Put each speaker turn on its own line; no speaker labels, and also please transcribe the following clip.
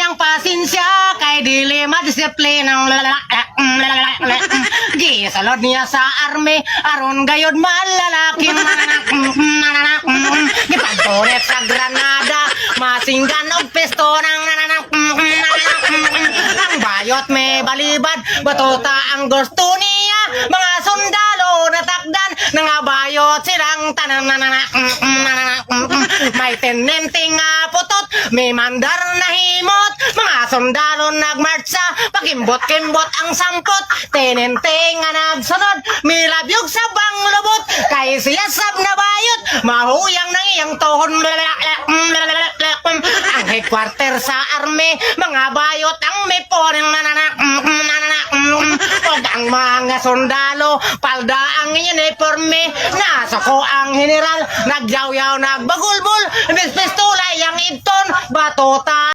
ang pasensya kay dili madisiplina ng gisalod niya sa army aron gayod malalaki gipadtoret sa Granada masinggan og pisto ng ang bayot may balibad batuta ang gusto niya mga sundalo natakdan nga bayot silang tanan may tenente nga putot may mandar na himot mga sundalo nagmarcha pakimbot-kimbot ang sangkot tenente nga nagsunod milabyog sa banglubot kay siya sab na bayot mahuyang nang iyang tohon ang headquarter sa army mga bayot ang may poreng og ang mga sundalo palda ang uniforme nasa ko ang general nagyaw-yaw nagbagulbol bis pistula yang idton batuta